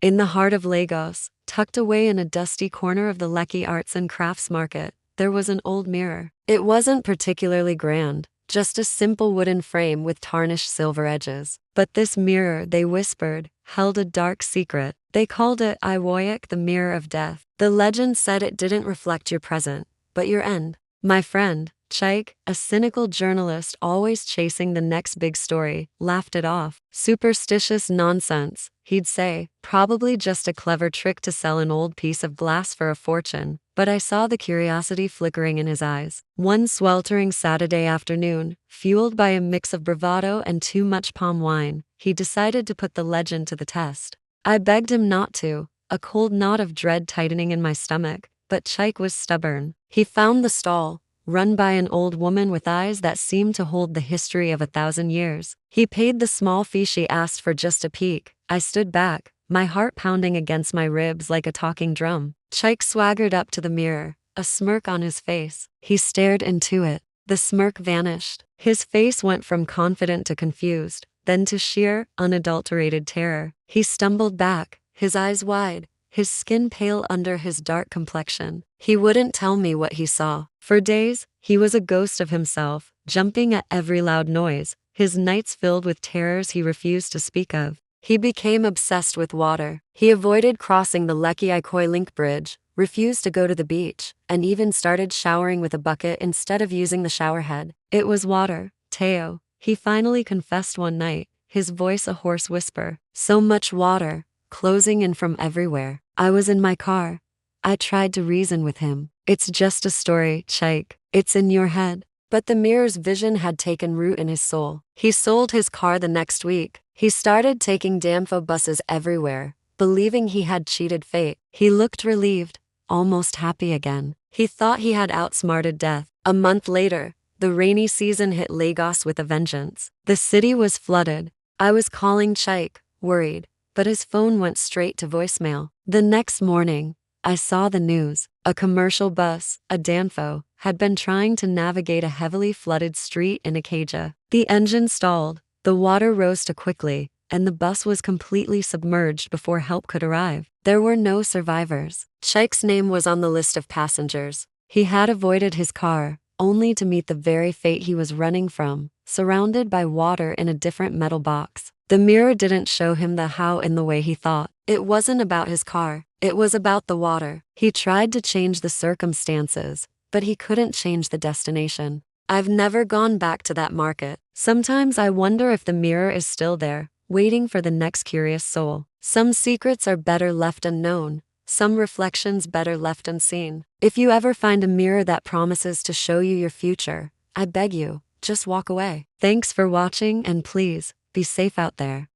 In the heart of Lagos, tucked away in a dusty corner of the Lekki Arts and Crafts Market, there was an old mirror. It wasn't particularly grand, just a simple wooden frame with tarnished silver edges. But this mirror, they whispered, held a dark secret. They called it Iwoyak, the mirror of death. The legend said it didn't reflect your present, but your end. My friend, Chaik, a cynical journalist always chasing the next big story, laughed it off. Superstitious nonsense, he'd say, probably just a clever trick to sell an old piece of glass for a fortune. But I saw the curiosity flickering in his eyes. One sweltering Saturday afternoon, fueled by a mix of bravado and too much palm wine, he decided to put the legend to the test. I begged him not to, a cold knot of dread tightening in my stomach, but Chaik was stubborn. He found the stall, run by an old woman with eyes that seemed to hold the history of 1,000 years. He paid the small fee she asked for just a peek. I stood back, my heart pounding against my ribs like a talking drum. Chaik swaggered up to the mirror, a smirk on his face. He stared into it. The smirk vanished. His face went from confident to confused, then to sheer, unadulterated terror. He stumbled back, his eyes wide, his skin pale under his dark complexion. He wouldn't tell me what he saw. For days, he was a ghost of himself, jumping at every loud noise, his nights filled with terrors he refused to speak of. He became obsessed with water. He avoided crossing the Lekki Ikoyi Link Bridge, refused to go to the beach, and even started showering with a bucket instead of using the shower head. It was water, Teo, he finally confessed one night, his voice a hoarse whisper. So much water, closing in from everywhere. I was in my car. I tried to reason with him. It's just a story, Chaik. It's in your head. But the mirror's vision had taken root in his soul. He sold his car the next week. He started taking Danfo buses everywhere, believing he had cheated fate. He looked relieved, almost happy again. He thought he had outsmarted death. A month later, the rainy season hit Lagos with a vengeance. The city was flooded. I was calling Chaik, worried, but his phone went straight to voicemail. The next morning, I saw the news. A commercial bus, a Danfo, had been trying to navigate a heavily flooded street in Ikeja. The engine stalled, the water rose too quickly, and the bus was completely submerged before help could arrive. There were no survivors. Chaik's name was on the list of passengers. He had avoided his car, only to meet the very fate he was running from, surrounded by water in a different metal box. The mirror didn't show him the how in the way he thought. It wasn't about his car. It was about the water. He tried to change the circumstances, but he couldn't change the destination. I've never gone back to that market. Sometimes I wonder if the mirror is still there, waiting for the next curious soul. Some secrets are better left unknown, some reflections better left unseen. If you ever find a mirror that promises to show you your future, I beg you, just walk away. Thanks for watching and please, be safe out there.